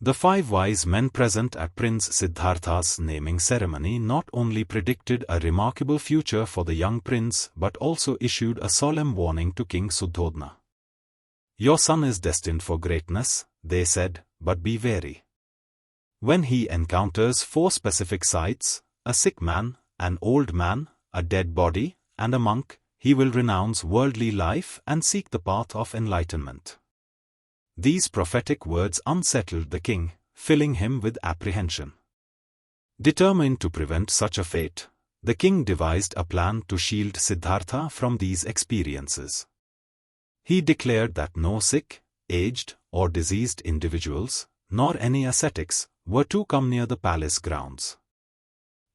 The 5 wise men present at Prince Siddhartha's naming ceremony not only predicted a remarkable future for the young prince but also issued a solemn warning to King Suddhodana. "Your son is destined for greatness," they said, "but be wary. When he encounters 4 specific sights, a sick man, an old man, a dead body, and a monk, he will renounce worldly life and seek the path of enlightenment." These prophetic words unsettled the king, filling him with apprehension. Determined to prevent such a fate, the king devised a plan to shield Siddhartha from these experiences. He declared that no sick, aged, or diseased individuals, nor any ascetics, were to come near the palace grounds.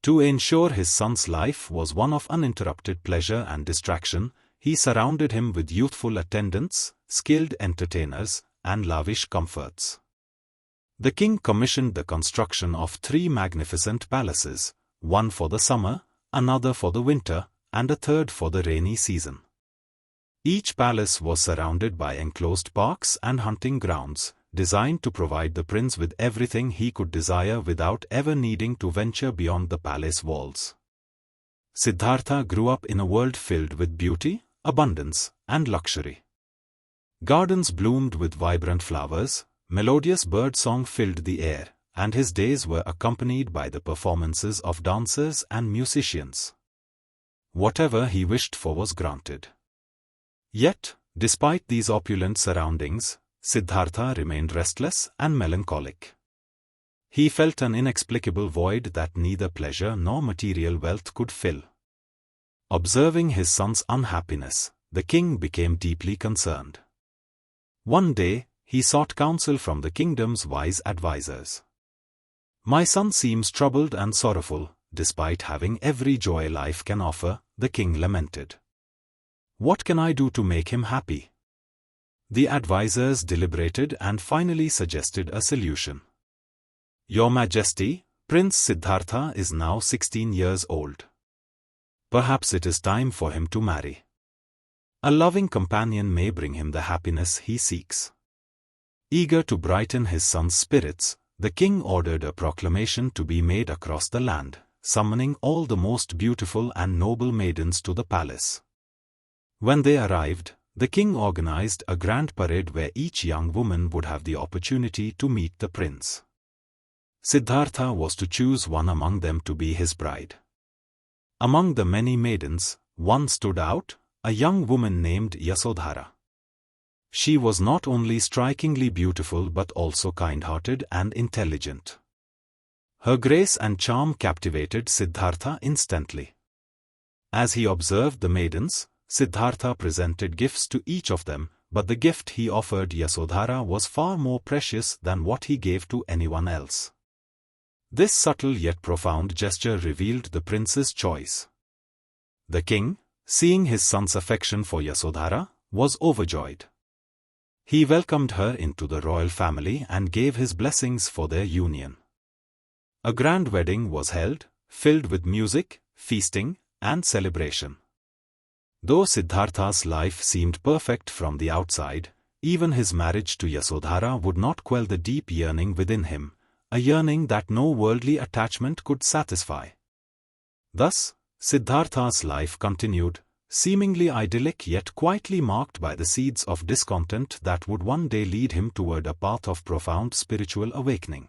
To ensure his son's life was one of uninterrupted pleasure and distraction, he surrounded him with youthful attendants, skilled entertainers, and lavish comforts. The king commissioned the construction of 3 magnificent palaces, one for the summer, another for the winter, and a third for the rainy season. Each palace was surrounded by enclosed parks and hunting grounds, designed to provide the prince with everything he could desire without ever needing to venture beyond the palace walls. Siddhartha grew up in a world filled with beauty, abundance, and luxury. Gardens bloomed with vibrant flowers, melodious birdsong filled the air, and his days were accompanied by the performances of dancers and musicians. Whatever he wished for was granted. Yet, despite these opulent surroundings, Siddhartha remained restless and melancholic. He felt an inexplicable void that neither pleasure nor material wealth could fill. Observing his son's unhappiness, the king became deeply concerned. One day, he sought counsel from the kingdom's wise advisers. "My son seems troubled and sorrowful, despite having every joy life can offer," the king lamented. "What can I do to make him happy?" The advisers deliberated and finally suggested a solution. "Your Majesty, Prince Siddhartha is now 16 years old. Perhaps it is time for him to marry. A loving companion may bring him the happiness he seeks." Eager to brighten his son's spirits, the king ordered a proclamation to be made across the land, summoning all the most beautiful and noble maidens to the palace. When they arrived, the king organized a grand parade where each young woman would have the opportunity to meet the prince. Siddhartha was to choose one among them to be his bride. Among the many maidens, one stood out, a young woman named Yasodhara. She was not only strikingly beautiful but also kind-hearted and intelligent. Her grace and charm captivated Siddhartha instantly. As he observed the maidens, Siddhartha presented gifts to each of them, but the gift he offered Yasodhara was far more precious than what he gave to anyone else. This subtle yet profound gesture revealed the prince's choice. The king, seeing his son's affection for Yasodhara, was overjoyed. He welcomed her into the royal family and gave his blessings for their union. A grand wedding was held, filled with music, feasting, and celebration. Though Siddhartha's life seemed perfect from the outside, even his marriage to Yasodhara would not quell the deep yearning within him, a yearning that no worldly attachment could satisfy. Thus, Siddhartha's life continued, seemingly idyllic yet quietly marked by the seeds of discontent that would one day lead him toward a path of profound spiritual awakening.